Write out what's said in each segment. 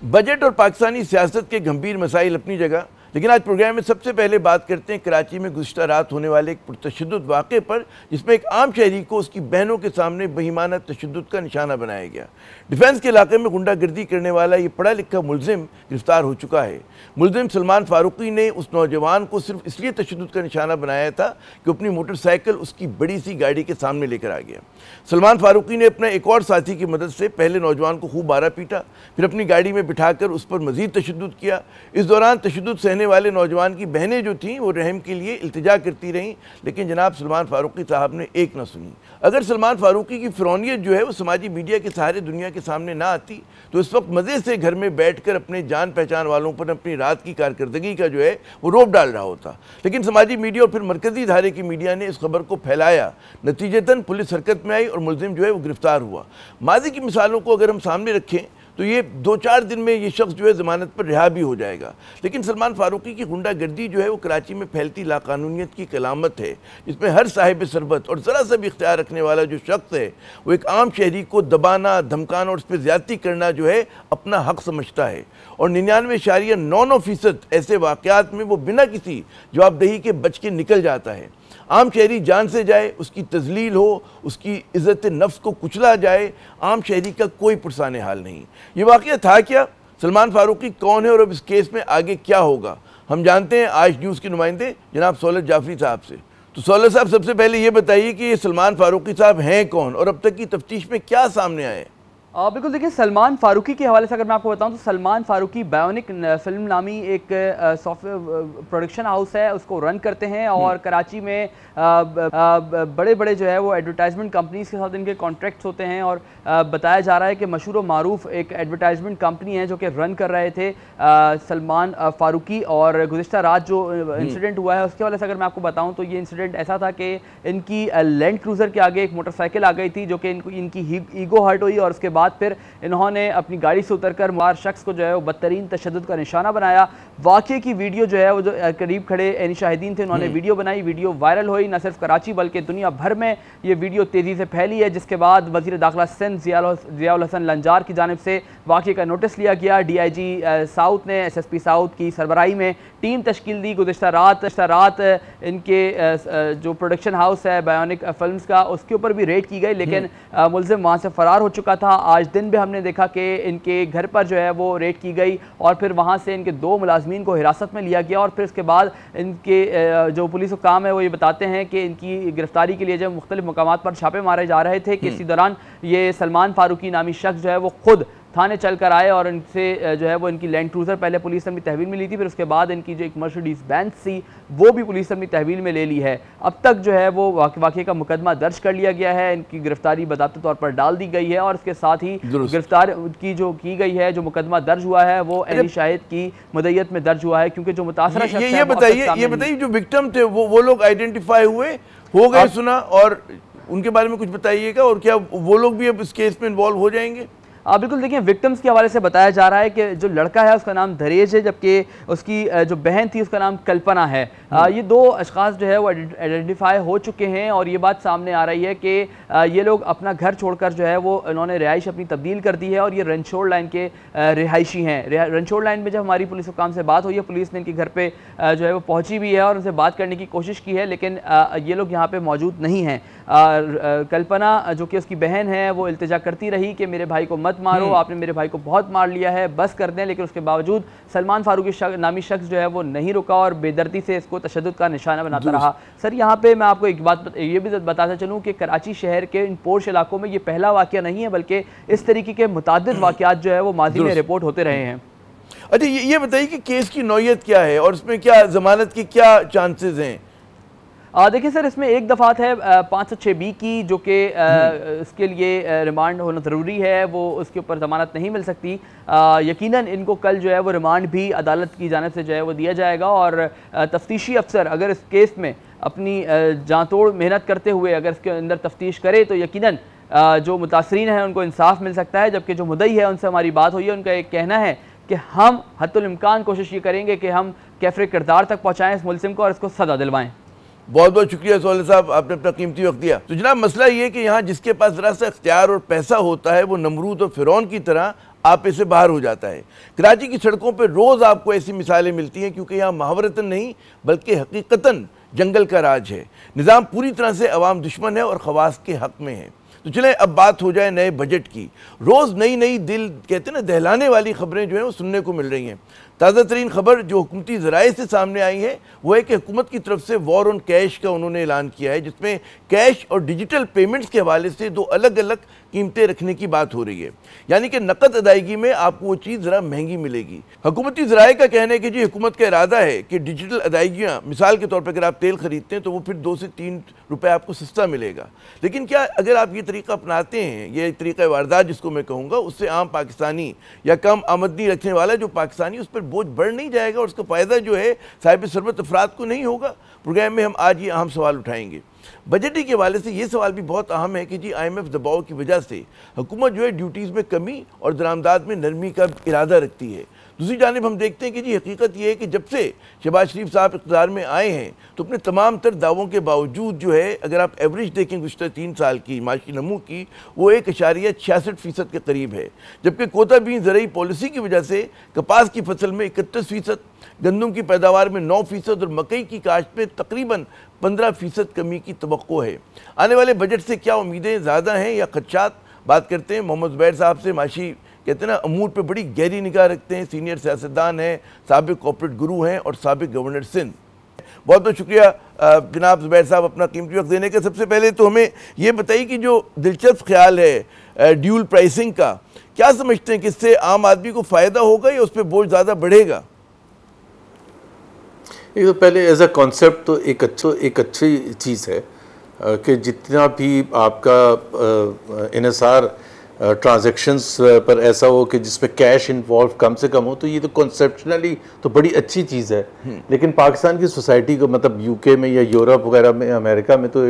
Budget और पाकिस्तानी सियासत के गंभीर मसाइल अपनी जगह, लेकिन आज प्रोग्राम में सबसे पहले बात करते हैं कराची में गुज़िश्ता रात होने वाले एक पुरतशद्दुद वाक़े पर, जिसमें एक आम शहरी को उसकी बहनों के सामने बेईमाना तशद्दुद का निशाना बनाया गया। डिफेंस के इलाके में गुंडागर्दी करने वाला ये पढ़ा लिखा मुलजिम गिरफ्तार हो चुका है। मुलजिम सलमान फारूकी ने उस नौजवान को सिर्फ इसलिए तशद्दुद का निशाना बनाया था कि अपनी मोटरसाइकिल उसकी बड़ी सी गाड़ी के सामने लेकर आ गया। सलमान फारूकी ने अपने एक और साथी की मदद से पहले नौजवान को खूब मारा पीटा, फिर अपनी गाड़ी में बिठाकर उस पर मजीद तशद्दुद किया। इस दौरान तशद्दुद सहने वाले नौजवान की बहनें जो थीं वो रहम के लिए इल्तिजा करती रहीं, लेकिन जनाब सलमान फारूकी साहब ने एक न सुनी। अगर सलमान फारूकी की फ़िरौनियत जो है वो समाजी मीडिया के सहारे दुनिया के सामने ना आती तो इस वक्त मज़े से घर में बैठकर अपने जान पहचान वालों पर अपनी रात की कारकर्दगी का जो है वो रोब डाल रहा होता। लेकिन समाजी मीडिया और फिर मरकज़ी धारे की मीडिया ने इस खबर को फैलाया, नतीजतन पुलिस हरकत में आई और मुलजिम जो है वो गिरफ्तार हुआ। माजी की मिसालों को अगर हम सामने रखें तो ये 2-4 दिन में ये शख्स जो है ज़मानत पर रिहा भी हो जाएगा। लेकिन सलमान फारूकी की गुंडागर्दी जो है वो कराची में फैलती लाकानूनियत की कलामत है, जिसमें हर साहिब सरबत और ज़रा सा भी इख्तियार रखने वाला जो शख्स है वो एक आम शहरी को दबाना, धमकाना और उस पर ज़्यादती करना जो है अपना हक समझता है। और 99.99% ऐसे वाक़यात में वो बिना किसी जवाबदेही के बच के निकल जाता है। आम शहरी जान से जाए, उसकी तजलील हो, उसकी इज़्ज़त नफ्स को कुचला जाए, आम शहरी का कोई पुरसाने हाल नहीं। ये वाक़या था क्या? सलमान फारूकी कौन है और अब इस केस में आगे क्या होगा? हम जानते हैं आज न्यूज़ के नुमाइंदे जनाब सौलत जाफरी साहब से। तो सौलत साहब, सबसे पहले ये बताइए कि ये सलमान फारूकी साहब हैं कौन और अब तक की तफ्तीश में क्या सामने आए? बिल्कुल, देखिए सलमान फारूकी के हवाले से अगर मैं आपको बताऊं तो सलमान फारूकी बायोनिक फिल्म नामी एक सॉफ्टवेयर प्रोडक्शन हाउस है, उसको रन करते हैं और कराची में बड़े बड़े जो है वो एडवर्टाइजमेंट कंपनीज के साथ इनके कॉन्ट्रैक्ट्स होते हैं। और बताया जा रहा है कि मशहूर व मारूफ एक एडवर्टाइजमेंट कंपनी है जो कि रन कर रहे थे सलमान फारूकी। और गुज़िश्ता रात जो इंसिडेंट हुआ है उसके हवाले से अगर मैं आपको बताऊँ तो ये इंसिडेंट ऐसा था कि इनकी लैंड क्रूज़र के आगे एक मोटरसाइकिल आ गई थी जो कि इनकी ईगो हर्ट हुई और उसके बाद फिर इन्होंने अपनी गाड़ी से उतरकर मुआर शख्स को जो है वो बदतरीन तशद्दुद का निशाना बनाया। वाक़े की वीडियो जो है वो जो करीब खड़े यानी शाहिदीन थे उन्होंने वीडियो बनाई, वीडियो वायरल हुई। न सिर्फ कराची बल्कि दुनिया भर में ये वीडियो तेज़ी से फैली है, जिसके बाद वज़ीर दाखिला सिंध ज़ियाउल हसन लंजार की जानिब से वाक़े का नोटिस लिया गया। DIG साउथ ने SSP साउथ की सरबराही में टीम तश्कील दी। गुज़िश्ता रात इनके जो प्रोडक्शन हाउस है बायोनिक फिल्म्स का उसके ऊपर भी रेड की गई, लेकिन मुलजिम वहाँ से फ़रार हो चुका था। आज दिन भी हमने देखा कि इनके घर पर जो है वो रेड की गई और फिर वहाँ से इनके 2 मुलाजमीन को हिरासत में लिया गया। और फिर उसके बाद इनके जो पुलिस काम है वो ये बताते हैं कि इनकी गिरफ्तारी के लिए जब मुख्तलिफ मकामात पर छापे मारे जा रहे थे कि इसी दौरान ये सलमान फारूकी नामी शख्स जो है वो खुद थाने चल कर आए और इनसे जो है वो इनकी लैंड क्रूज़र पहले पुलिस ने अपनी तहवील में ली थी, फिर उसके बाद इनकी जो एक मर्सिडीज़ बेंज थी वो भी पुलिस ने अपनी तहवील में ले ली है। अब तक जो है वो वाक़े का मुकदमा दर्ज कर लिया गया है, इनकी गिरफ्तारी बाज़ाब्ते तौर पर डाल दी गई है और इसके साथ ही गिरफ्तार की जो की गई है, जो मुकदमा दर्ज हुआ है वो एनी शाहिद की मुद्दत में दर्ज हुआ है, क्योंकि जो मुतासरा ये बताइए जो विक्टिम थे वो लोग आइडेंटिफाई हुए हो गए, सुना, और उनके बारे में कुछ बताइएगा। और क्या वो लोग भी अब इस केस में इन्वॉल्व हो जाएंगे? बिल्कुल, देखिए विक्टिम्स के हवाले से बताया जा रहा है कि जो लड़का है उसका नाम दरेज है, जबकि उसकी जो बहन थी उसका नाम कल्पना है। ये 2 अशखास जो है वो आइडेंटिफाई हो चुके हैं और ये बात सामने आ रही है कि ये लोग अपना घर छोड़कर जो है वो इन्होंने रिहाइश अपनी तब्दील कर दी है और ये रनछोड़ लाइन के रिहायशी हैं। रनछोड़ लाइन में जब हमारी पुलिस हुकाम से बात हुई है, पुलिस ने इनके घर पर जो है वो पहुँची भी है और उनसे बात करने की कोशिश की है, लेकिन ये लोग यहाँ पर मौजूद नहीं हैं। कल्पना जो कि उसकी बहन है वो इल्तिजा करती रही कि मेरे भाई को मत मारो, आपने मेरे भाई को बहुत मार लिया है, बस कर दें, लेकिन उसके बावजूद सलमान फारूकी नामी शख्स जो है वो नहीं रुका और बेदर्दी से इसको तशद्दुद का निशाना बनाता रहा। सर, यहाँ पे मैं आपको एक बात ये भी बताता चलूँ कि कराची शहर के इन पोर्श इलाकों में ये पहला वाक़या नहीं है, बल्कि इस तरीके के मुताद्दिद वाक़यात जो है वो माजी में रिपोर्ट होते रहे हैं। अच्छा, ये बताइए कि केस की नौयत क्या है और इसमें क्या जमानत की क्या चांसेस हैं? देखिए सर, इसमें एक दफ़ात है 506B की, जो कि इसके लिए रिमांड होना ज़रूरी है, वो उसके ऊपर ज़मानत नहीं मिल सकती। यकीनन इनको कल जो है वो रिमांड भी अदालत की जानिब से जो है वो दिया जाएगा और तफ्तीशी अफसर अगर इस केस में अपनी जाँतोड़ मेहनत करते हुए अगर इसके अंदर तफ्तीश करे तो यकीनन जो मुतासरीन हैं उनको इंसाफ मिल सकता है। जबकि जो मुद्दई है उनसे हमारी बात हुई है, उनका एक कहना है कि हम हद्दुल इम्कान कोशिश ये करेंगे कि हम कैफरे किरदार तक पहुँचाएँ इस मुलजिम को और इसको सज़ा दिलवाएँ। बहुत बहुत शुक्रिया सौलत साहब, आपने अपना कीमती वक्त दिया। तो जनाब, मसला ये कि यहाँ जिसके पास ज़रा सा इख्तियार और पैसा होता है वो नमरूद और फ़िरौन की तरह आप इससे बाहर हो जाता है। कराची की सड़कों पर रोज़ आपको ऐसी मिसालें मिलती हैं, क्योंकि यहाँ महावरतन नहीं बल्कि हकीकतन जंगल का राज है। निज़ाम पूरी तरह से अवाम दुश्मन है और खवास के हक़ में है। तो चलें अब बात हो जाए नए बजट की। रोज़ नई नई दिल कहते हैं ना दहलाने वाली खबरें जो हैं वो सुनने को मिल रही हैं। ताज़ा तरीन खबर जो हुकूमती ज़राए से सामने आई है वो है कि हुकूमत की तरफ से वॉर ऑन कैश का उन्होंने ऐलान किया है, जिसमें कैश और डिजिटल पेमेंट्स के हवाले से दो अलग अलग कीमतें रखने की बात हो रही है। यानी कि नकद अदायगी में आपको वो चीज़ ज़रा महंगी मिलेगी। हुकूमती ज़राए का कहना है कि जी हुकूमत का इरादा है कि डिजिटल अदायगियाँ, मिसाल के तौर पर अगर आप तेल खरीदते हैं तो वो फिर 2 से 3 रुपये आपको सस्ता मिलेगा। लेकिन क्या अगर आप ये तरीका अपनाते हैं, ये तरीका वारदात जिसको मैं कहूँगा, उससे आम पाकिस्तानी या कम आमदनी रखने वाला जो पाकिस्तानी, उस पर बोझ बढ़ नहीं जाएगा और उसका फ़ायदा जो है साहिब सरबत अफराद को नहीं होगा। प्रोग्राम में हम आज ये अहम सवाल उठाएंगे। बजट के हवाले से ये सवाल भी बहुत अहम है कि जी IMF दबाव की वजह से हुकूमत जो है ड्यूटीज़ में कमी और दरामदाद में नरमी का इरादा रखती है। दूसरी जानिब हम देखते हैं कि जी हकीकत ये है कि जब से शहबाज शरीफ साहब इक़्तिदार में आए हैं तो अपने तमाम तर दावों के बावजूद जो है, अगर आप एवरेज देखें गुज़श्ता 3 साल की माशी नमू की, वो 1.66% के करीब है। जबकि कोता बीन ज़रूरी पॉलिसी की वजह से कपास की फसल में 31%, गंदम की पैदावार में 9% और मकई की काश्त में तकरीबन 15% कमी की तवक्को है। आने वाले बजट से क्या उम्मीदें ज़्यादा हैं या खदशात? बात करते हैं मोहम्मद ज़ुबैर साहब से। माशी कहते हैं ना अमूर पे बड़ी गहरी निगाह रखते हैं, सीनियर सियासतदान हैं, साबिक कॉर्पोरेट गुरु हैं और साबिक गवर्नर सिंध। बहुत बहुत शुक्रिया जनाब ज़ुबैर साहब अपना कीमती वक्त देने का। सबसे पहले तो हमें ये बताइए कि जो दिलचस्प ख्याल है ड्यूल प्राइसिंग का, क्या समझते हैं कि इससे आम आदमी को फ़ायदा होगा या उस पर बोझ ज़्यादा बढ़ेगा? एक तो पहले एज अ कॉन्सेप्ट तो एक अच्छी चीज़ है कि जितना भी आपका इन्हिसार ट्रांजैक्शंस पर ऐसा हो कि जिसमें कैश इन्वॉल्व कम से कम हो, तो ये तो कॉन्सेप्शनली तो बड़ी अच्छी चीज़ है। लेकिन पाकिस्तान की सोसाइटी को, मतलब यूके में या यूरोप वगैरह में, अमेरिका में तो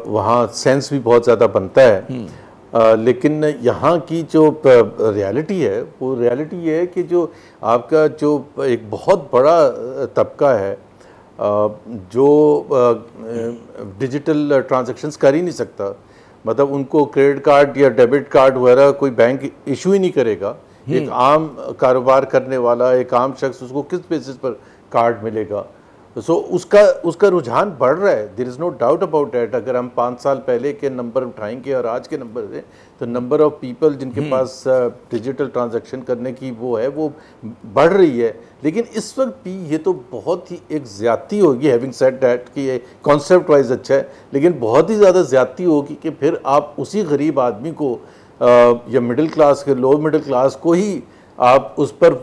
वहाँ सेंस भी बहुत ज़्यादा बनता है। लेकिन यहाँ की जो रियलिटी है वो रियलिटी ये है कि जो आपका जो एक बहुत बड़ा तबका है जो डिजिटल ट्रांजैक्शंस कर ही नहीं सकता, मतलब उनको क्रेडिट कार्ड या डेबिट कार्ड वगैरह कोई बैंक इशू ही नहीं करेगा। एक आम कारोबार करने वाला, एक आम शख्स, उसको किस बेसिस पर कार्ड मिलेगा? सो उसका रुझान बढ़ रहा है, there is no doubt about that. अगर हम 5 साल पहले के नंबर उठाएंगे और आज के नंबर से, तो नंबर ऑफ़ पीपल जिनके पास डिजिटल ट्रांजैक्शन करने की वो है वो बढ़ रही है। लेकिन इस वक्त भी ये तो बहुत ही एक ज़्यादती होगी, हैविंग सेड दैट, कि ये कॉन्सेप्ट वाइज अच्छा है, लेकिन बहुत ही ज़्यादा ज़्यादती होगी कि फिर आप उसी गरीब आदमी को या मिडिल क्लास के, लो मिडिल क्लास को ही आप उस पर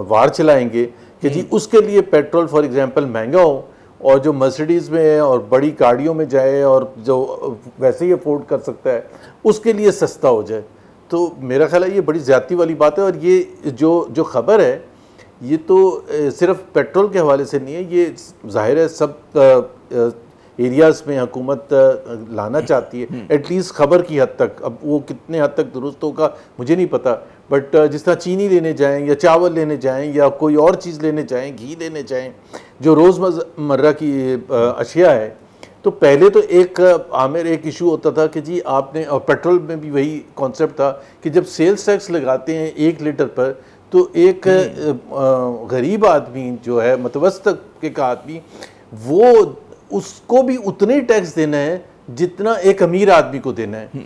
वार चलाएंगे कि जी उसके लिए पेट्रोल फॉर एग्जांपल महंगा हो, और जो मर्सिडीज़ में और बड़ी गाड़ियों में जाए और जो वैसे ही अफोर्ड कर सकता है उसके लिए सस्ता हो जाए। तो मेरा ख्याल है ये बड़ी ज़्यादती वाली बात है। और ये जो खबर है ये तो सिर्फ पेट्रोल के हवाले से नहीं है, ये जाहिर है सब एरियाज़ में हुकूमत लाना चाहती है, एटलीस्ट खबर की हद तक। अब वो कितने हद तक दुरुस्त होगा मुझे नहीं पता, बट जिस तरह चीनी लेने जाएं या चावल लेने जाएं या कोई और चीज़ लेने जाएं, घी लेने जाएं, जो रोज़मर्रा की अशिया है, तो पहले तो एक इशू होता था कि जी आपने, और पेट्रोल में भी वही कॉन्सेप्ट था कि जब सेल्स टैक्स लगाते हैं 1 लीटर पर, तो एक गरीब आदमी जो है, मतवसत तबके का आदमी, वो उसको भी उतने ही टैक्स देना है जितना एक अमीर आदमी को देना है।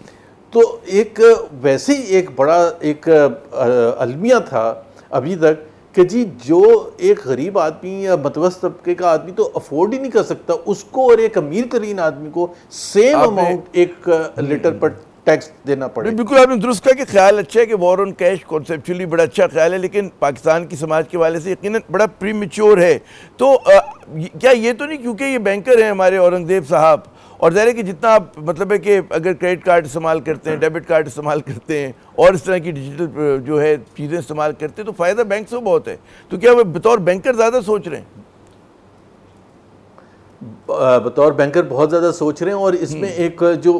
तो एक वैसे ही एक बड़ा एक अलमिया था अभी तक कि जी जो एक गरीब आदमी या मतवसत तबके का आदमी तो अफोर्ड ही नहीं कर सकता, उसको और एक अमीर तरीन आदमी को सेम अमाउंट 1 लीटर पर टैक्स देना पड़े। बिल्कुल आपने दुरुस्त कहा कि ख्याल अच्छा है कि वॉर ऑन कैश कॉन्सेप्चुअली बड़ा अच्छा ख्याल है, लेकिन पाकिस्तान की समाज के वाले से यकीनन बड़ा प्रीमेच्योर है। तो क्या ये तो नहीं, क्योंकि ये बैंकर हैं हमारे औरंगजेब साहब, और ज़ाहिर है कि जितना आप, मतलब है कि अगर क्रेडिट कार्ड इस्तेमाल करते हैं, डेबिट कार्ड इस्तेमाल करते हैं और इस तरह की डिजिटल जो है चीज़ें इस्तेमाल करते हैं, तो फ़ायदा बैंक से बहुत है। तो क्या वो बतौर बैंकर ज़्यादा सोच रहे हैं? बतौर बैंकर बहुत ज़्यादा सोच रहे हैं। और इसमें एक जो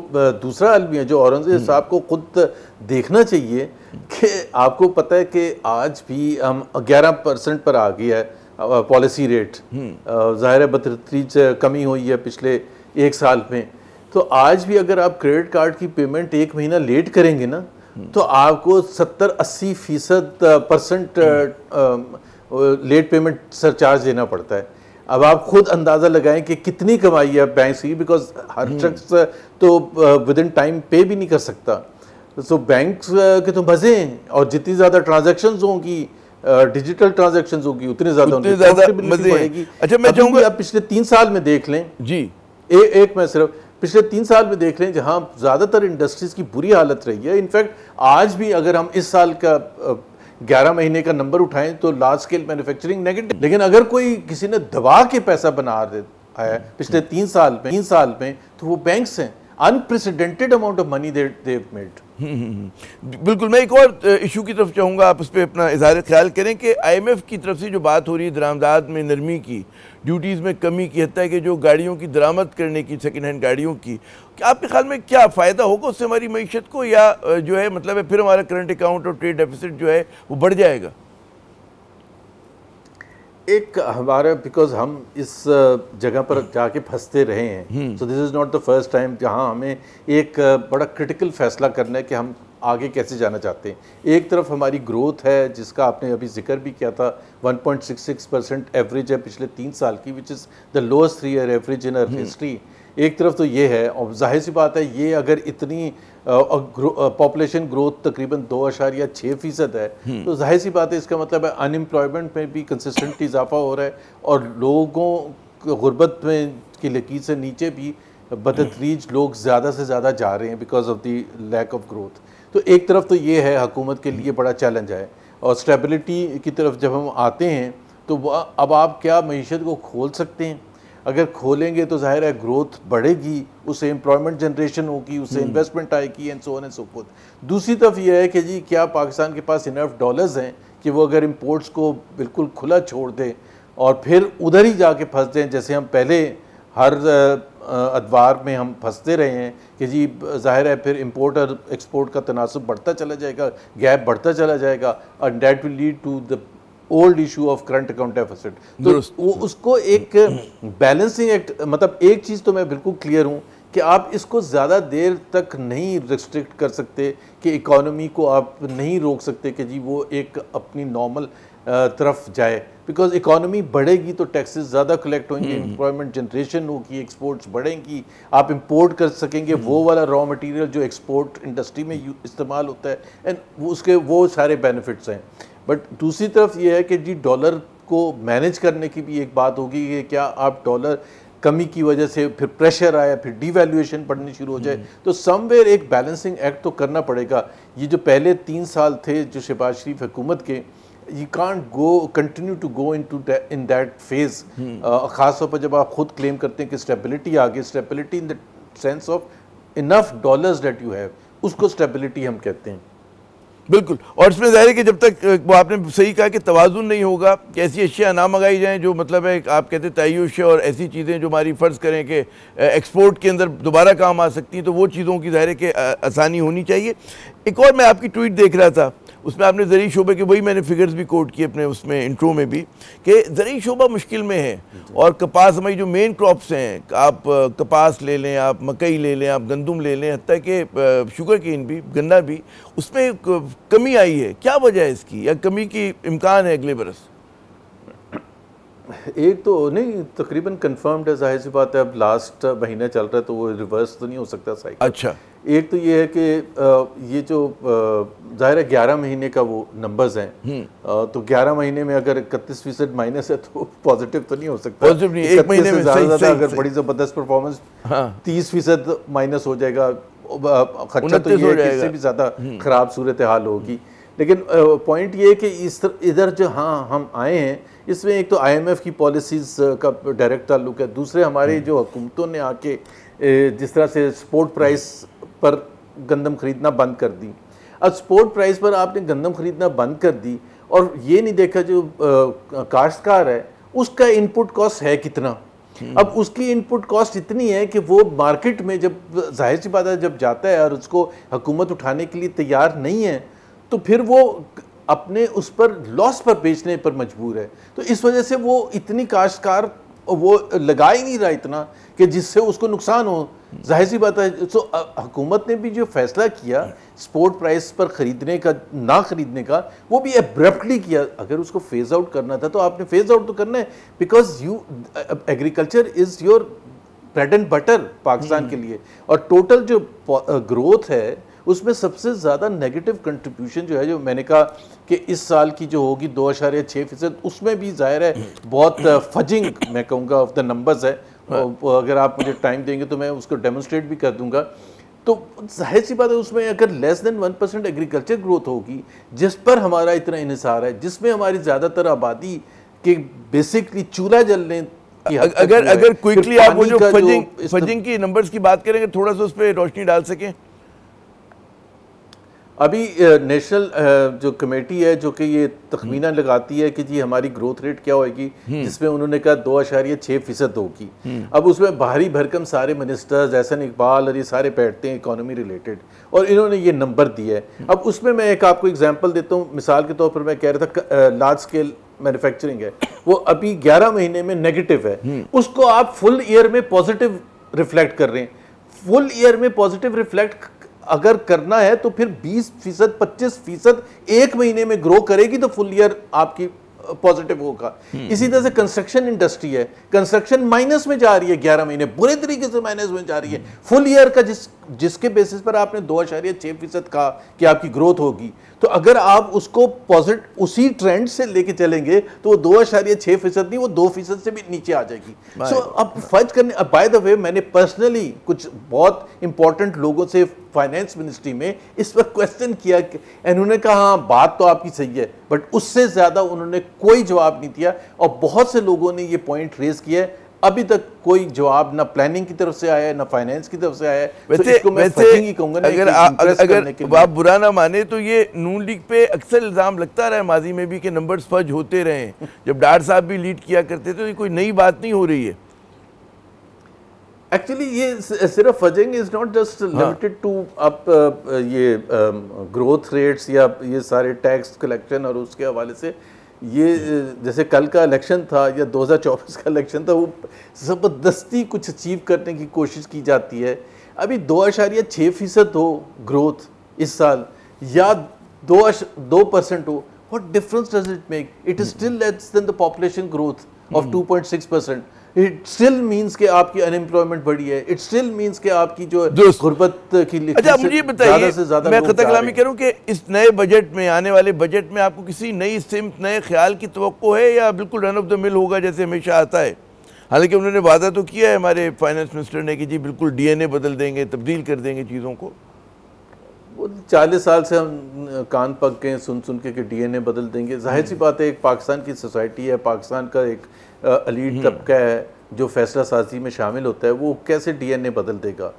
दूसरा अलमी है जो औरंगजेब साहब को खुद देखना चाहिए कि आपको पता है कि आज भी हम 11% पर आ गया है पॉलिसी रेट। ज़ाहिर है 32 कमी हुई है पिछले 1 साल में। तो आज भी अगर आप क्रेडिट कार्ड की पेमेंट 1 महीना लेट करेंगे ना, तो आपको 70-80% लेट पेमेंट सरचार्ज देना पड़ता है। अब आप खुद अंदाज़ा लगाएं कि कितनी कमाई है बैंक की, बिकॉज हर शख्स तो विद इन टाइम पे भी नहीं कर सकता। तो बैंक के तो मज़े हैं, और जितनी ज़्यादा ट्रांजैक्शंस होंगी, डिजिटल ट्रांजैक्शंस होगी, उतनी ज़्यादा मज़े बढ़ेगी। अच्छा, मैं चाहूँगा आप पिछले 3 साल में देख लें जी, एक मैं सिर्फ पिछले 3 साल में देख लें जहाँ ज़्यादातर इंडस्ट्रीज़ की बुरी हालत रही है। इनफैक्ट आज भी अगर हम इस साल का 11 महीने का नंबर उठाएं तो लार्ज स्केल मैन्युफैक्चरिंग नेगेटिव, लेकिन अगर कोई किसी ने दबा के पैसा बना दिया है पिछले 3 साल में तो वो बैंक्स हैं। Unprecedented amount of money they have made. बिल्कुल। मैं एक और इशू की तरफ चाहूँगा, आप उस पर अपना इज़हार ख्याल करें कि IMF की तरफ से जो बात हो रही है दरामदाद में नरमी की, ड्यूटीज़ में कमी की, हत्ता है कि जो गाड़ियों की दरामद करने की, सेकेंड हैंड गाड़ियों की, क्या आपके ख्याल में क्या फ़ायदा होगा उससे हमारी मईशत को, या जो है मतलब है फिर हमारा करंट अकाउंट और ट्रेड डेफिसिट जो है वो बढ़ जाएगा? एक हमारा, बिकॉज हम इस जगह पर जाके फंसते रहे हैं, so this is not the first time जहां हमें एक बड़ा क्रिटिकल फैसला करना है कि हम आगे कैसे जाना चाहते हैं। एक तरफ हमारी ग्रोथ है जिसका आपने अभी जिक्र भी किया था, 1.66% एवरेज है पिछले 3 साल की, which is the lowest 3 year average in our history. एक तरफ तो ये है, और जाहिर सी बात है ये अगर इतनी पॉपुलेशन ग्रोथ तकरीबन 2.6% है, तो जाहिर सी बात है इसका मतलब है अनएम्प्लॉयमेंट में भी कंसिस्टेंटली इजाफा हो रहा है, और लोगों को गुर्बत में की लकीर से नीचे भी बदतरीज लोग ज़्यादा से ज़्यादा जा रहे हैं because of the lack of growth. तो एक तरफ तो ये है हुकूमत के लिए बड़ा चैलेंज है, और स्टेबिलिटी की तरफ जब हम आते हैं तो अब आप क्या मईशत को खोल सकते हैं? अगर खोलेंगे तो जाहिर है ग्रोथ बढ़ेगी, उससे एम्प्लॉयमेंट जनरेशन होगी, उससे इन्वेस्टमेंट आएगी, and so on and so fourth. दूसरी तरफ यह है कि जी क्या पाकिस्तान के पास इनफ डॉलर्स हैं कि वो अगर इंपोर्ट्स को बिल्कुल खुला छोड़ दें और फिर उधर ही जाके फंस जाएँ, जैसे हम पहले हर अदवार में हम फंसते रहे हैं कि जी जाहिर है फिर इंपोर्ट और एक्सपोर्ट का तनासुब बढ़ता चला जाएगा, गैप बढ़ता चला जाएगा, and that will lead to the old issue of current account deficit. तो वो उसको एक बैलेंसिंग एक्ट, मतलब एक चीज़ तो मैं बिल्कुल क्लियर हूँ कि आप इसको ज़्यादा देर तक नहीं रिस्ट्रिक्ट कर सकते, कि इकॉनमी को आप नहीं रोक सकते कि जी वो एक अपनी नॉर्मल तरफ जाए, बिकॉज इकॉनमी बढ़ेगी तो टैक्सेस ज़्यादा कलेक्ट होंगे, एम्प्लॉयमेंट जनरेशन होगी, एक्सपोर्ट्स बढ़ेंगी, आप इंपोर्ट कर सकेंगे वो वाला रॉ मटेरियल जो एक्सपोर्ट इंडस्ट्री में इस्तेमाल होता है, एंड उसके वो सारे बेनिफिट्स हैं। बट दूसरी तरफ ये है कि जी डॉलर को मैनेज करने की भी एक बात होगी कि क्या आप डॉलर कमी की वजह से फिर प्रेशर आया, फिर डिवैल्यूएशन पड़नी शुरू हो जाए, तो समवेयर एक बैलेंसिंग एक्ट तो करना पड़ेगा। ये जो पहले 3 साल थे जो शहबाज शरीफ हुकूमत के, you can't go continue to go in that phase, ख़ासतौर पर जब आप खुद क्लेम करते हैं कि स्टेबिलिटी आ गई, stability in the sense of enough dollars that you have, उसको स्टेबिलिटी हम कहते हैं। बिल्कुल। और इसमें ज़ाहिर है कि जब तक वो आपने सही कहा कि तवाज़ुन नहीं होगा, कि ऐसी अशिया ना मंगाई जाएँ जो मतलब है आप कहते तय्युश और ऐसी चीज़ें जो हमारी फ़र्ज़ करें कि एक्सपोर्ट के अंदर दोबारा काम आ सकती हैं, तो वो चीज़ों की ज़ाहिर है कि आसानी होनी चाहिए। एक और मैं आपकी ट्वीट देख रहा था, उसमें आपने ज़रूरी शोबे के, वही मैंने फिगर्स भी कोट किए अपने उसमें इंट्रो में भी, कि ज़रूरी शोबा मुश्किल में है, और कपास हमारी जो मेन क्रॉप्स हैं, आप कपास ले लें, आप मकई ले लें, आप गंदम ले लें, हत्ता कि शुगर केन भी, गन्ना भी, उसमें कमी आई है। क्या वजह है इसकी, या कमी की इम्कान है अगले बरस? एक तो नहीं, तकरीबन कंफर्म्ड है, जाहिर सी बात है, अब लास्ट महीना चल रहा है तो वो रिवर्स तो नहीं हो सकता साइकिल। अच्छा। एक तो ये है कि ये जो जाहिर है 11 महीने का वो नंबर्स हैं, तो 11 महीने में अगर 31% माइनस है तो पॉजिटिव तो नहीं हो सकता। पॉजिटिव नहीं, एक महीने में ज़्यादा अगर बड़ी ज़बरदस्त परफॉर्मेंस 30% माइनस हो जाएगा, खर्चा तो ये है कि इससे भी ज़्यादा ख़राब सूरत हाल होगी। लेकिन पॉइंट ये है कि इधर जो हम आए हैं, इसमें एक तो IMF की पॉलिसीज़ का डायरेक्ट ताल्लुक है, दूसरे हमारे जो हुकूमतों ने आके जिस तरह से स्पोर्ट प्राइस पर गंदम खरीदना बंद कर दी। अब स्पोर्ट प्राइस पर आपने गंदम खरीदना बंद कर दी, और ये नहीं देखा जो काश्तकार है उसका इनपुट कॉस्ट है कितना। अब उसकी इनपुट कॉस्ट इतनी है कि वो मार्केट में जब, जाहिर सी बात है, जब जाता है और उसको हुकूमत उठाने के लिए तैयार नहीं है, तो फिर वो अपने उस पर लॉस पर बेचने पर मजबूर है। तो इस वजह से वो इतनी काश्तकार वो लगा ही नहीं रहा इतना कि जिससे उसको नुकसान हो। जाहिर सी बात है। तो हुकूमत ने भी जो फैसला किया स्पोर्ट प्राइस पर खरीदने का, ना खरीदने का, वो भी एब्रप्टली किया। अगर उसको फेज आउट करना था तो आपने फेज आउट तो करना है, because you agriculture is your bread and butter Pakistan के लिए। और टोटल जो ग्रोथ है उसमें सबसे ज़्यादा नेगेटिव कंट्रीब्यूशन जो है, जो मैंने कहा कि इस साल की जो होगी 2.6%, उसमें भी जाहिर है बहुत फजिंग मैं कहूँगा ऑफ द नंबर्स है। अगर आप मुझे टाइम देंगे तो मैं उसको डेमोन्स्ट्रेट भी कर दूंगा। तो जाहिर सी बात है उसमें अगर लेस देन 1% एग्रीकल्चर ग्रोथ होगी, जिस पर हमारा इतना इन्हिसार है, जिसमें हमारी ज़्यादातर आबादी के बेसिकली चूल्हा जलने की अगर क्विकली आप वो जो फजिंग की नंबर्स की बात करेंगे, थोड़ा सा उस पर रोशनी डाल सकें। अभी नेशनल जो कमेटी है जो कि ये तखमीना लगाती है कि जी हमारी ग्रोथ रेट क्या होगी, जिसमें उन्होंने कहा 2.6% होगी। अब उसमें भारी भरकम सारे मिनिस्टर्स एहसन इकबाल और ये सारे बैठते हैं इकोनॉमी रिलेटेड, और इन्होंने ये नंबर दिया है। अब उसमें मैं एक आपको एग्जांपल देता हूँ। मिसाल के तौर पर मैं कह रहा था लार्ज स्केल मैन्युफैक्चरिंग है, वो अभी 11 महीने में नेगेटिव है, उसको आप फुल ईयर में पॉजिटिव रिफ्लेक्ट कर रहे हैं। फुल ईयर में पॉजिटिव रिफ्लेक्ट अगर करना है तो फिर 20%, 25% एक महीने में ग्रो करेगी तो फुल ईयर आपकी पॉजिटिव होगा। इसी तरह से कंस्ट्रक्शन इंडस्ट्री है, कंस्ट्रक्शन माइनस में जा रही है, 11 महीने बुरे तरीके से माइनस में जा रही है। फुल ईयर का जिसके बेसिस पर आपने 2.6% कहा कि आपकी ग्रोथ होगी, तो अगर आप उसको पॉजिटिव उसी ट्रेंड से लेके चलेंगे तो वो 2.6% नहीं, वो 2% से भी नीचे आ जाएगी। सो अब फर्ज करने, बाय द वे मैंने पर्सनली कुछ बहुत इंपॉर्टेंट लोगों से फाइनेंस मिनिस्ट्री में इस पर क्वेश्चन किया, उन्होंने कहा हाँ बात तो आपकी सही है, बट उससे ज्यादा उन्होंने कोई जवाब नहीं दिया। और बहुत से लोगों ने ये पॉइंट रेज किया है, अभी तक कोई जवाब ना प्लानिंग की तरफ से आया है ना फाइनेंस की तरफ से आया है। वैसे ही कहूंगा, अगर आप बुरा ना माने तो ये नून लीग पे अक्सर इल्जाम लगता रहा है माजी में भी कि नंबर्स फर्ज होते रहे। जब डार साहब भी लीड किया करते थे तो ये कोई नई बात नहीं हो रही है। एक्चुअली ये सिर्फ fudging is not just limited to अब ये ग्रोथ रेट्स या ये सारे टैक्स कलेक्शन और उसके हवाले से। ये जैसे कल का इलेक्शन था या 2024 का इलेक्शन था, वो ज़बरदस्ती कुछ अचीव करने की कोशिश की जाती है। अभी 2.6% हो ग्रोथ इस साल या 2% हो, what difference does it make? It is still less than the population growth of 2.6%। It still means कि आपकी अनएम्प्लॉयमेंट बढ़ी है, इट स्टिल मीन्स कि आपकी जो गुर्बत की अच्छा मुझे बताइए, मैं खता कलामी करूं कि इस नए बजट में, आने वाले बजट में आपको किसी नई सिमत, नए ख्याल की तवक्को है या बिल्कुल रन ऑफ द मिल होगा जैसे हमेशा आता है? हालांकि उन्होंने वादा तो किया है हमारे फाइनेंस मिनिस्टर ने कि जी बिल्कुल डीएनए बदल देंगे, तब्दील कर देंगे चीज़ों को। वो 40 साल से हम कान पक गए सुन सुन के कि डीएनए बदल देंगे। जाहिर सी बात है, एक पाकिस्तान की सोसाइटी है, पाकिस्तान का एक एलीट तबका है जो फैसला साजी में शामिल होता है, वो कैसे डीएनए बदल देगा?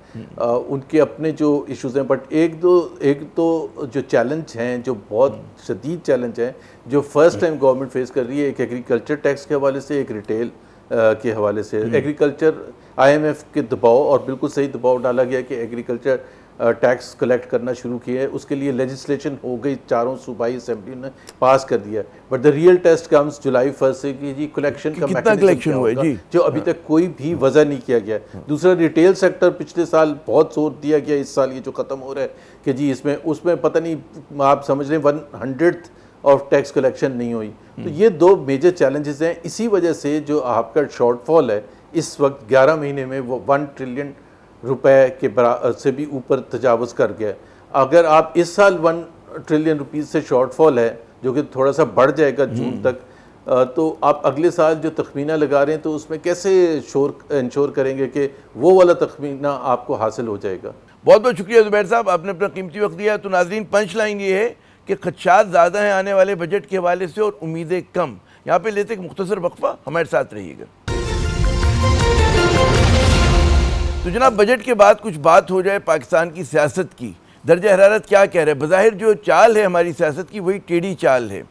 उनके अपने जो इश्यूज हैं, बट एक दो जो चैलेंज हैं, जो बहुत शदीद चैलेंज हैं, जो फर्स्ट टाइम गवर्नमेंट फेस कर रही है, एक एग्रीकल्चर टैक्स के हवाले से, एक रिटेल के हवाले से। एग्रीकल्चर IMF के दबाव, और बिल्कुल सही दबाव डाला गया कि एग्रीकल्चर टैक्स कलेक्ट करना शुरू किया है। उसके लिए लेजिस्लेशन हो गई, चारों सूबाई असेंबली ने पास कर दिया, but the real test comes July 1 से कि जी कलेक्शन का मैकेनिज्म हुआ जी, जो अभी तक कोई भी वजह नहीं किया गया। दूसरा, रिटेल सेक्टर पिछले साल बहुत जोर दिया गया, इस साल ये जो ख़त्म हो रहा है कि जी उसमें पता नहीं, आप समझ रहे 1/100 ऑफ टैक्स कलेक्शन नहीं हुई। तो ये दो मेजर चैलेंजेस हैं। इसी वजह से जो आपका शॉर्टफॉल है इस वक्त 11 महीने में वो 1 ट्रिलियन रुपए के से भी ऊपर तजावज़ कर गया। अगर आप इस साल 1 ट्रिलियन रुपीज़ से शॉर्टफॉल है, जो कि थोड़ा सा बढ़ जाएगा जून तक, तो आप अगले साल जो तखमीना लगा रहे हैं तो उसमें कैसे इंश्योर करेंगे कि वो वाला तखमीना आपको हासिल हो जाएगा? बहुत बहुत शुक्रिया ज़ुबैर साहब, आपने अपना कीमती वक्त दिया। तो नाज़रीन, पंच लाइन ये है कि खदशात ज़्यादा हैं आने वाले बजट के हवाले से और उम्मीदें कम। यहाँ पे लेते एक मुख्तसर वक्फा, हमारे साथ रहिएगा। तो जनाब, बजट के बाद कुछ बात हो जाए पाकिस्तान की सियासत की। दर्जा हरारत क्या कह रहा है? बज़ाहिर जो चाल है हमारी सियासत की वही टेढ़ी चाल है।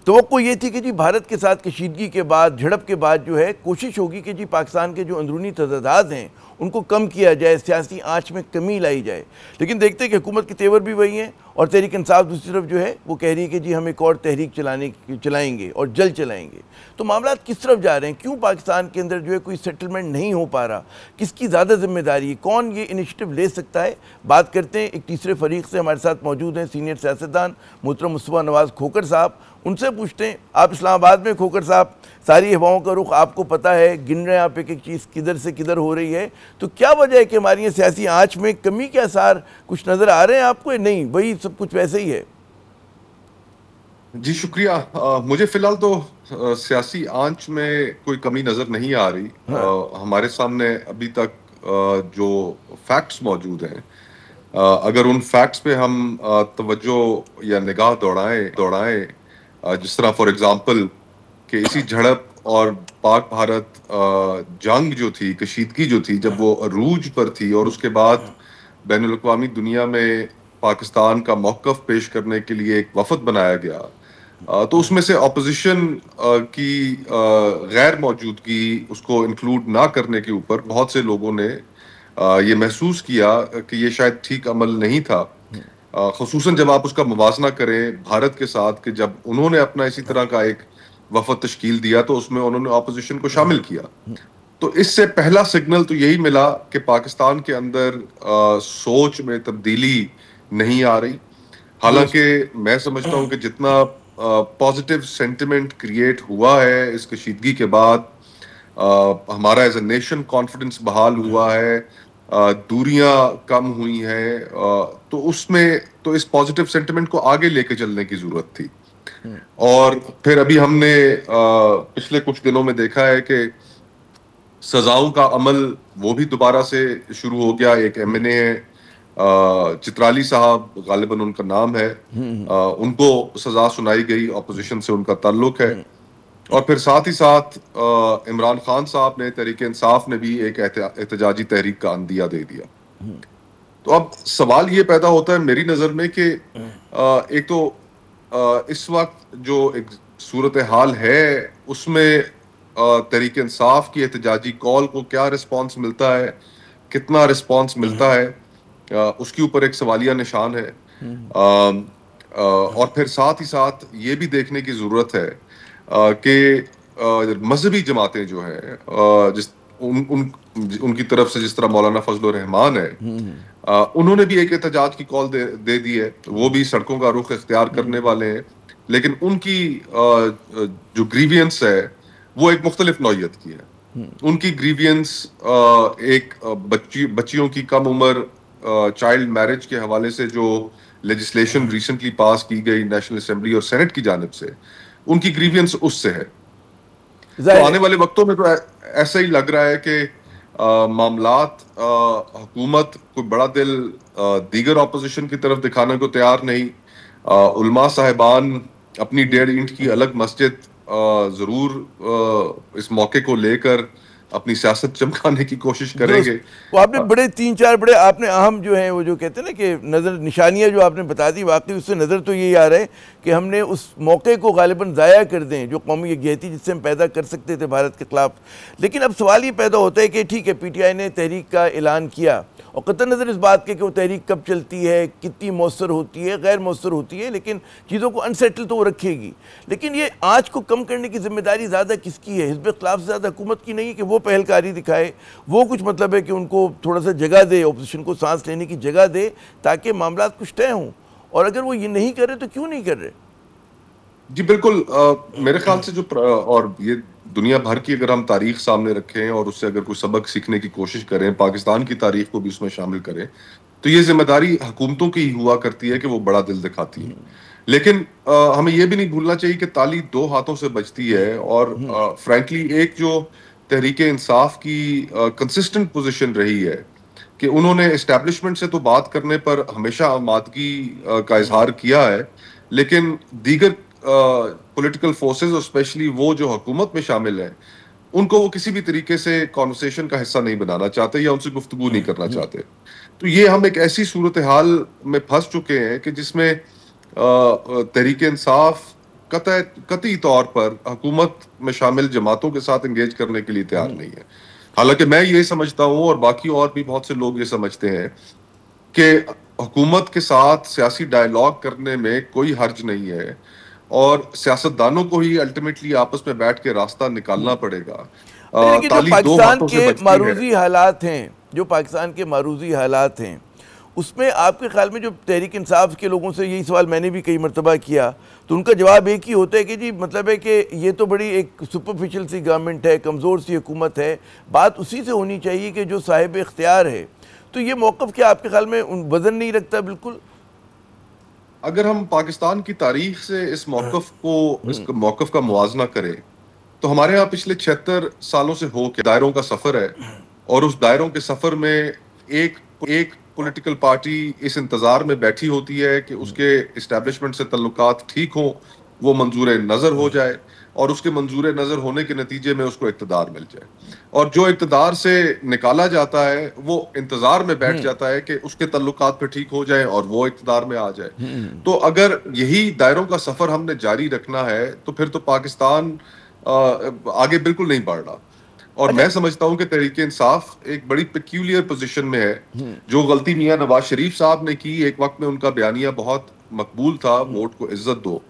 तो ये थी कि जी भारत के साथ कशीदगी के बाद, झड़प के बाद जो है कोशिश होगी कि जी पाकिस्तान के जो अंदरूनी तज़ादात हैं उनको कम किया जाए, सियासी आँच में कमी लाई जाए। लेकिन देखते हैं कि हुकूमत के तेवर भी वही हैं और तहरीक इंसाफ दूसरी तरफ जो है वो कह रही है कि जी हम एक और तहरीक चलाएंगे और जल्द चलाएंगे। तो मामला किस तरफ जा रहे हैं? क्यों पाकिस्तान के अंदर जो है कोई सेटलमेंट नहीं हो पा रहा? किसकी ज़्यादा जिम्मेदारी है? कौन ये इनिशिएटिव ले सकता है? बात करते हैं एक तीसरे फरीक से। हमारे साथ मौजूद हैं सीनियर सियासतदान मोहतरम मुस्तफ़ा नवाज़ खोखर साहब। उनसे पूछते हैं, आप इस्लामाबाद में खोखर साहब, सारी हवाओं का रुख आपको पता है, गिन रहे हैं आप एक एक चीज़ किधर से किधर हो रही है, तो क्या वजह है कि हमारी सियासी आंच में कमी के आसार कुछ नज़र आ रहे हैं आपको? नहीं, वही सब कुछ वैसे ही है? जी शुक्रिया। मुझे फिलहाल तो सियासी आंच में कोई कमी नज़र नहीं आ रही। हमारे सामने अभी तक जो फैक्ट्स मौजूद हैं, अगर उन फैक्ट्स पे हम तवज्जो या निगाह दौड़ाएं, जिस तरह फॉर एग्जांपल कि इसी झड़प और पाक भारत जंग जो थी, कशीदगी जो थी, जब वो अरूज पर थी और उसके बाद बैनुल अक़वामी दुनिया में पाकिस्तान का मौक़िफ़ पेश करने के लिए एक वफ़द बनाया गया, तो उसमें से अपोजिशन की गैर मौजूदगी, उसको इंक्लूड ना करने के ऊपर बहुत से लोगों ने ये महसूस किया कि ये शायद ठीक अमल नहीं था। ख़ुसूसन जब आप उसका मुवाजना करें भारत के साथ कि जब उन्होंने अपना इसी तरह का एक वफ़द तश्कील दिया तो उसमें उन्होंने अपोजिशन को शामिल किया। तो इससे पहला सिग्नल तो यही मिला कि पाकिस्तान के अंदर सोच में तब्दीली नहीं आ रही। हालांकि मैं समझता हूं कि जितना पॉजिटिव सेंटिमेंट क्रिएट हुआ है इस कशीदगी के बाद, हमारा एज ए नेशन कॉन्फिडेंस बहाल हुआ है, दूरियां कम हुई हैं, तो उसमें तो इस पॉजिटिव सेंटिमेंट को आगे लेके चलने की जरूरत थी। और फिर अभी हमने पिछले कुछ दिनों में देखा है कि सजाओं का अमल वो भी दोबारा से शुरू हो गया। एक एमएनए है, चित्राली साहब गालिबन उनका नाम है, उनको सजा सुनाई गई, ऑपोजिशन से उनका ताल्लुक है। और फिर साथ ही साथ इमरान खान साहब ने, तहरीक इंसाफ ने भी एक एहतजाजी तहरीक का अंदिया दे दिया। तो अब सवाल ये पैदा होता है मेरी नज़र में कि एक तो इस वक्त जो एक सूरत हाल है उसमें तहरीक इंसाफ की एहतजाजी कॉल को क्या रिस्पॉन्स मिलता है, कितना रिस्पॉन्स मिलता है, उसके ऊपर एक सवालिया निशान है। और फिर साथ ही साथ ये भी देखने की ज़रूरत है कि मजहबी जमातें जो हैं, उनकी तरफ से जिस तरह मौलाना फजलुर रहमान है, उन्होंने भी एक एहतजाज की कॉल दे दी है। वो भी सड़कों का रुख इख्तियार करने वाले हैं, लेकिन उनकी जो ग्रीवियंस है वो एक मुख्तलिफ नौयत की है। उनकी ग्रीवियंस एक बच्चियों की कम उम्र चाइल्ड मैरिज के हवाले से जो लेजिस्लेशन रिसेंटली पास की गई नेशनल असेंबली और सेनेट की जानिब से, उनकी ग्रीवियंस उससे है। तो आने वाले वक्तों में तो ऐसा ही लग रहा है कि मामलात हुकूमत कोई बड़ा दिल दीगर अपोजिशन की तरफ दिखाने को तैयार नहीं। उलमा साहिबान अपनी 1.5 इंच की अलग मस्जिद जरूर इस मौके को लेकर अपनी सियासत चमकाने की कोशिश करेंगे। वो आपने बड़े 3-4 बड़े आपने अहम जो हैं वो जो कहते हैं ना कि नज़र निशानियां जो आपने बता दी, वाकई उससे नज़र तो यही आ रहा है कि हमने उस मौके को गालिबन ज़ाया कर दें जो कौमी यकजहती जिससे हम पैदा कर सकते थे भारत के ख़िलाफ़। लेकिन अब सवाल ये पैदा होता है कि ठीक है, PTI ने तहरीक का ऐलान किया और कतई नज़र इस बात के कि वो तहरीक कब चलती है, कितनी मौसर होती है, गैर मौसर होती है, लेकिन चीज़ों को अनसेटल तो वो रखेगी। लेकिन ये आँच को कम करने की जिम्मेदारी ज़्यादा किसकी है? हिज़्ब इख्तिलाफ से ज़्यादा हुकूमत की नहीं है कि वो पहलकारी दिखाए, वो कुछ मतलब है कि उनको थोड़ा सा जगह दे, अपोजिशन को सांस लेने की जगह दे ताकि मामला कुछ तय हों। और अगर वो ये नहीं कर रहे तो क्यों नहीं कर रहे? जी बिल्कुल, मेरे ख्याल से जो और ये दुनिया भर की अगर हम तारीख सामने रखें और उससे अगर कोई सबक सीखने की कोशिश करें, पाकिस्तान की तारीख को भी उसमें शामिल करें, तो ये जिम्मेदारी हुकूमतों की ही हुआ करती है कि वो बड़ा दिल दिखाती है। लेकिन हमें ये भी नहीं भूलना चाहिए कि ताली 2 हाथों से बजती है। और फ्रैंकली एक जो तहरीक इंसाफ की कंसिस्टेंट पोजीशन रही है कि उन्होंने एस्टैब्लिशमेंट से तो बात करने पर हमेशा आमादगी का इजहार किया है, लेकिन दीगर पॉलिटिकल फोर्सेस और स्पेशली वो जो हुकूमत में शामिल हैं, उनको वो किसी भी तरीके से कॉन्वर्सेशन का हिस्सा नहीं बनाना चाहते या उनसे गुफ्तगू नहीं करना चाहते। तो ये हम एक ऐसी सूरत हाल में फंस चुके हैं कि जिसमें तहरीक इंसाफ कतई तौर पर हुकूमत में शामिल जमातों के साथ एंगेज करने के लिए तैयार नहीं है। हालांकि मैं ये समझता हूँ और बाकी और भी बहुत से लोग ये समझते हैं कि हुकूमत के साथ सियासी डायलॉग करने में कोई हर्ज नहीं है, और सियासतदानों को ही अल्टीमेटली आपस में बैठ के रास्ता निकालना पड़ेगा। लेकिन जो ताली दो पाकिस्तान हाथों से के बजती है। मारूजी हालात हैं, जो पाकिस्तान के मारूजी हालात हैं, उसमें आपके ख्याल में जो तहरीक इंसाफ के लोगों से यही सवाल मैंने भी कई मरतबा किया, तो उनका जवाब एक ही होता है कि जी मतलब है कि ये तो बड़ी एक सुपरफिशियल सी गवर्नमेंट है, कमज़ोर सी हुकूमत है, बात उसी से होनी चाहिए कि जो साहिब इख्तियार है। तो ये मौक़िफ़ क्या आपके ख्याल में वज़न नहीं रखता? बिल्कुल। अगर हम पाकिस्तान की तारीख से इस मौक़िफ़ का मुवाजना करें, तो हमारे यहाँ पिछले 76 सालों से हो के दायरों का सफ़र है, और उस दायरों के सफ़र में एक पॉलिटिकल पार्टी इस इंतज़ार में बैठी होती है कि उसके इस्टेब्लिशमेंट से तल्लुकात ठीक हों, वो मंजूर नज़र हो जाए, और उसके मंजूर नज़र होने के नतीजे में उसको इक़्तिदार मिल जाए। और जो इक़्तिदार से निकाला जाता है वो इंतज़ार में बैठ जाता है कि उसके तल्लुकात पे ठीक हो जाए और वो इक़्तिदार में आ जाए। तो अगर यही दायरों का सफ़र हमने जारी रखना है, तो फिर तो पाकिस्तान आगे बिल्कुल नहीं बढ़ रहा। और मैं समझता हूं कि तहरीक इंसाफ एक बड़ी पेक्यूलियर पोजीशन में है। जो गलती मियां नवाज शरीफ साहब ने की, एक वक्त में उनका बयानिया बहुत मकबूल था, वोट को इज्जत दो,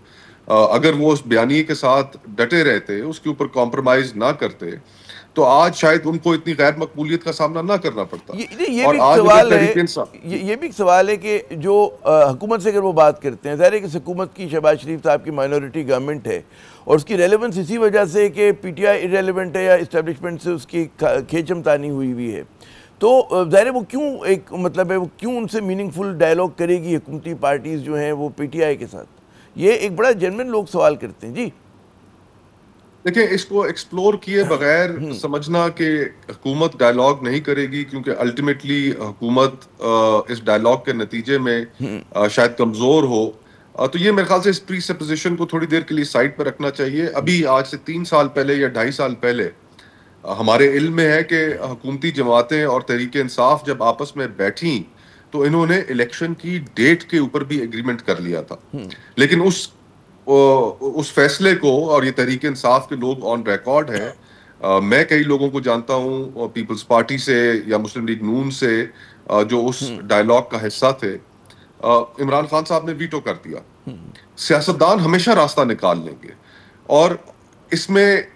अगर वो उस बयानिए के साथ डटे रहते, उसके ऊपर कॉम्प्रोमाइज ना करते, तो आज शायद उनको इतनी गैर मकबूलियत का सामना ना करना पड़ता। ये भी एक सवाल है कि जो हुकूमत से अगर वो बात करते हैं, ज़ाहिर है कि हुकूमत की शहबाज शरीफ साहब की माइनॉरिटी गवर्नमेंट है, और उसकी रेलेवेंस इसी वजह से कि पीटीआई इरेलीवेंट है या इस्टेब्लिशमेंट से उसकी खेचमतानी हुई हुई है। तो ज़ाहिर है वो क्यों एक मतलब है वो क्यों उनसे मीनिंगफुल डायलॉग करेगी हुकूमती पार्टीज़ जो हैं वो पीटीआई के साथ? ये एक बड़ा जेन्युइन लोग सवाल करते हैं। जी देखिए, इसको एक्सप्लोर किए बगैर समझना कि हुकूमत डायलॉग नहीं करेगी क्योंकि अल्टीमेटली हुकूमत इस डायलॉग के नतीजे में शायद कमजोर हो, तो ये मेरे ख्याल से इस प्री सपोजिशन को थोड़ी देर के लिए साइड पर रखना चाहिए। अभी आज से 3 साल पहले या 2.5 साल पहले हमारे इल्म में है कि हुकूमती जमातें और तहरीक इंसाफ जब आपस में बैठी तो इन्होंने इलेक्शन की डेट के ऊपर भी एग्रीमेंट कर लिया था। लेकिन उस फैसले को, और ये तहरीक इंसाफ के लोग ऑन रिकॉर्ड है, मैं कई लोगों को जानता हूं पीपल्स पार्टी से या मुस्लिम लीग नून से, जो उस डायलॉग का हिस्सा थे, इमरान खान साहब ने वीटो कर दिया। सियासतदान हमेशा रास्ता निकाल लेंगे, और इसमें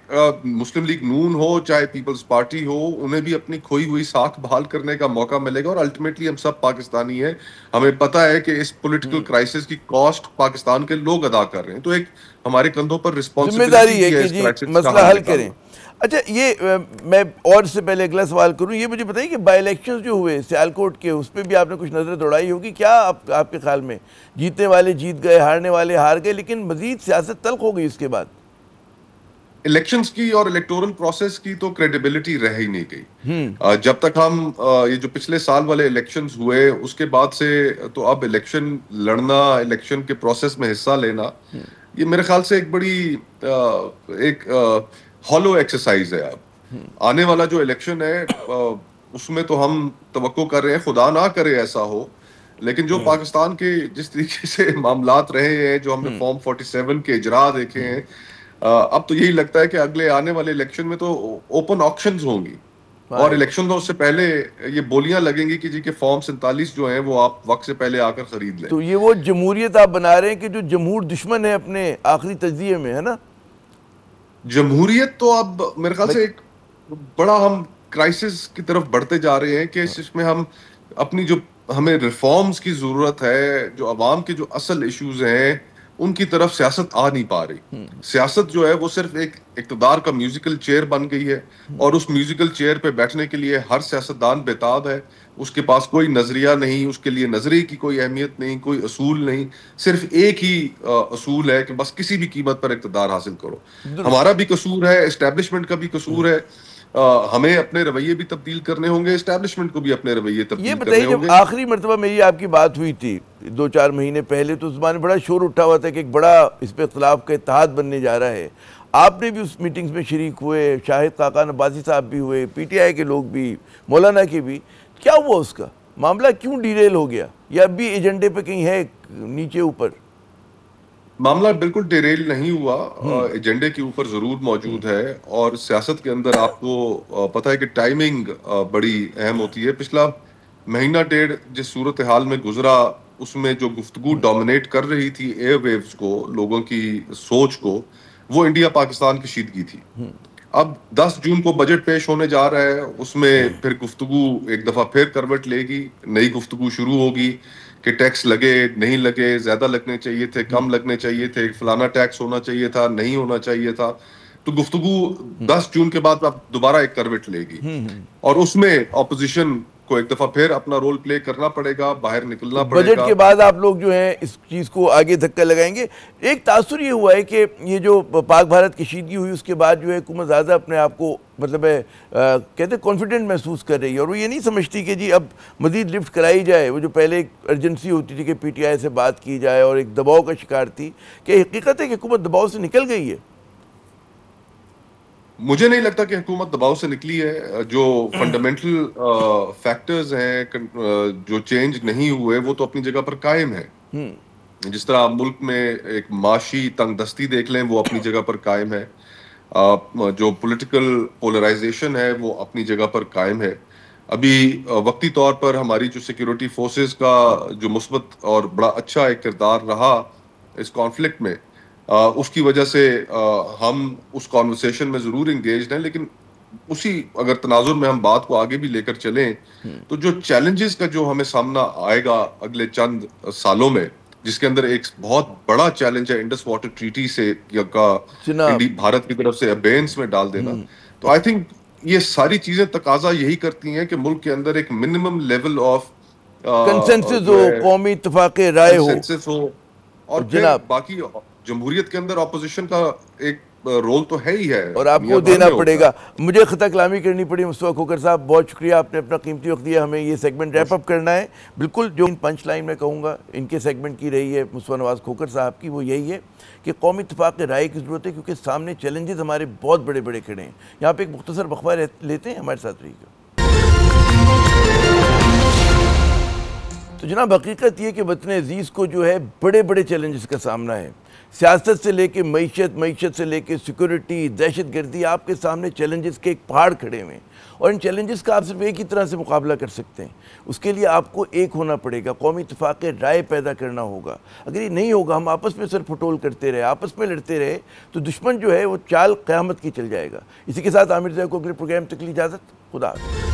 मुस्लिम लीग नून हो चाहे पीपल्स पार्टी हो, उन्हें भी अपनी खोई हुई साख बहाल करने का मौका मिलेगा। और अल्टीमेटली हम सब पाकिस्तानी हैं, हमें पता है कि इस पॉलिटिकल क्राइसिस की कॉस्ट पाकिस्तान के लोग अदा कर रहे हैं, तो एक हमारे कंधों पर जिम्मेदारी है कि जी मसला हल करें। अच्छा, ये मैं और इससे पहले अगला सवाल करूं, ये मुझे बताइए कि बाई इलेक्शंस जो हुए सियालकोट के, उस पर भी आपने कुछ नज़र दौड़ाई होगी क्या? आपके ख्याल में जीतने वाले जीत गए, हारने वाले हार गए, लेकिन मजीद सियासत तल्ख हो गई इसके बाद? इलेक्शंस की और इलेक्टोरल प्रोसेस की तो क्रेडिबिलिटी रह ही नहीं गई। जब तक हम ये जो पिछले साल वाले इलेक्शंस हुए उसके बाद से, तो अब इलेक्शन लड़ना, इलेक्शन के प्रोसेस में हिस्सा लेना, ये मेरे ख्याल से एक बड़ी एक हॉलो एक्सरसाइज है। अब आने वाला जो इलेक्शन है उसमें तो हम तवक्को कर रहे हैं, खुदा ना करे ऐसा हो, लेकिन जो पाकिस्तान के जिस तरीके से मामलात रहे हैं, जो हमने फॉर्म 47 के इजरा देखे हैं, अब तो यही लगता है कि अगले आने वाले इलेक्शन में तो ओपन ऑक्शंस होंगी, और इलेक्शन उससे पहले ये बोलियां लगेंगी कि जी के फॉर्म 47 जो हैं वो आप वक्त से पहले आकर खरीद लें। तो ये वो जमहूरियत आप बना रहे हैं कि जो जमहूर दुश्मन है अपने आखिरी तज्जिए में, है ना? जमहूरियत तो अब मेरे ख्याल से एक बड़ा हम क्राइसिस की तरफ बढ़ते जा रहे हैं कि इसमें हम अपनी जो हमें रिफॉर्म्स की जरूरत है, जो अवाम के जो असल इश्यूज हैं उनकी तरफ सियासत आ नहीं पा रही। सियासत जो है वो सिर्फ एक इक़्तिदार का म्यूजिकल चेयर बन गई है, और उस म्यूजिकल चेयर पे बैठने के लिए हर सियासतदान बेताब है। उसके पास कोई नजरिया नहीं, उसके लिए नजरिए की कोई अहमियत नहीं, कोई असूल नहीं, सिर्फ एक ही असूल है कि बस किसी भी कीमत पर इक़्तिदार हासिल करो। हमारा भी कसूर है, एस्टेब्लिशमेंट का भी कसूर है, हमें अपने रवैये भी तब्दील करने होंगे, एस्टैब्लिशमेंट को भी अपने रवैये तब्दील करने होंगे। जब आखिरी मरतबा मेरी आपकी बात हुई थी 2-4 महीने पहले, तो उस बार बड़ा शोर उठा हुआ था कि एक बड़ा इस पे इख्तिलाफ का इत्तेहाद बनने जा रहा है। आपने भी उस मीटिंग्स में शरीक हुए, शाहिद खाकान अब्बासी साहब भी हुए, पीटीआई के लोग भी, मौलाना के भी। क्या हुआ उसका मामला, क्यों डिरेल हो गया, या अब भी एजेंडे पे कहीं है नीचे ऊपर? मामला बिल्कुल डिरेल नहीं हुआ, एजेंडे के ऊपर जरूर मौजूद है। और सियासत के अंदर आपको पता है कि टाइमिंग बड़ी अहम होती है। पिछला महीना डेढ़ जिस सूरत हाल में गुजरा, उसमें जो गुफ्तगू डोमिनेट कर रही थी एयर वेव्स को, लोगों की सोच को, वो इंडिया पाकिस्तान कशीदगी थी। अब 10 जून को बजट पेश होने जा रहा है, उसमें फिर गुफ्तगू एक दफा फिर करवट लेगी, नई गुफ्तगू शुरू होगी कि टैक्स लगे नहीं लगे, ज्यादा लगने चाहिए थे, कम लगने चाहिए थे, फलाना टैक्स होना चाहिए था, नहीं होना चाहिए था। तो गुफ्तगू 10 जून के बाद अब दोबारा एक करवट लेगी और उसमें ऑपोजिशन को एक दफा फिर अपना रोल प्ले करना पड़ेगा, बाहर निकलना पड़ेगा। बजट के बाद आप लोग जो हैं इस चीज़ को आगे धक्का लगाएंगे। एक तासुर ये हुआ है कि ये जो पाक भारत कशीदगी हुई उसके बाद जो है हुकूमत ज़्यादा अपने आप को मतलब है कहते कॉन्फिडेंट महसूस कर रही है और वो ये नहीं समझती कि जी अब मज़ीद लिफ्ट कराई जाए। वो जो पहले एक अर्जेंसी होती थी कि PTI से बात की जाए और एक दबाव का शिकार थी, कि हकीकत है कि हुकूमत दबाव से निकल गई है। मुझे नहीं लगता कि हुकूमत दबाव से निकली है। जो फंडामेंटल फैक्टर्स हैं जो चेंज नहीं हुए वो तो अपनी जगह पर कायम है। जिस तरह मुल्क में एक माशी तंगदस्ती देख लें, वो अपनी जगह पर कायम है। जो पॉलिटिकल पोलराइजेशन है वो अपनी जगह पर कायम है। अभी वक्ती तौर पर हमारी जो सिक्योरिटी फोर्सेस का जो मुस्बत और बड़ा अच्छा एक किरदार रहा इस कॉन्फ्लिक्ट में, उसकी वजह से हम उस कॉन्वर्सेशन में जरूर इंगेज हैं। लेकिन उसी अगर तनाजुर में हम बात को आगे भी लेकर चलें तो जो चैलेंजेस का जो हमें सामना आएगा अगले चंद सालों में, जिसके अंदर एक बहुत बड़ा चैलेंज है इंडस वाटर ट्रीटी से का भारत की तरफ से अबेंस में डाल देना। तो आई थिंक ये सारी चीजें तकाजा यही करती हैं कि मुल्क के अंदर एक मिनिमम लेवल ऑफ कंसेंसस हो, कौमी इत्तेफाक राय हो और फिर बाकी जमहूरियत के अंदर ऑपोजिशन का एक रोल तो है ही है और आपको देना पड़ेगा। मुझे खता कलामी करनी पड़ी। मुस्तफा खोखर साहब, बहुत शुक्रिया, आपने अपना कीमती वक्त दिया। हमें ये सेगमेंट रैप अप करना है। बिल्कुल जो पंच लाइन में कहूँगा इनके सेगमेंट की रही है मुस्तफा नवाज खोखर साहब की, वो यही है कि कौमी इत्तेफाक राय की ज़रूरत है, क्योंकि सामने चैलेंजेस हमारे बहुत बड़े बड़े खड़े हैं। यहाँ पर एक मुख्तसर वक्फा लेते हैं, हमारे साथ रहिएगा। तो जनाब हकीकत ये कि वतन अजीज़ को जो है बड़े बड़े चैलेंजेस का सामना है। सियासत से लेके मईशत से लेके सिक्योरिटी, दहशत गर्दी, आपके सामने चैलेंजेस के एक पहाड़ खड़े हुए हैं और इन चैलेंजेस का आप सिर्फ एक ही तरह से मुकाबला कर सकते हैं। उसके लिए आपको एक होना पड़ेगा, कौमी इत्तेफाक राय पैदा करना होगा। अगर ये नहीं होगा, हम आपस में सर फटोल करते रहे, आपस में लड़ते रहे, तो दुश्मन जो है वो चाल क़यामत की चल जाएगा। इसी के साथ आमिर ज़ैद को अगले प्रोग्राम तक की इजाज़त। खुदा हाफ़िज़।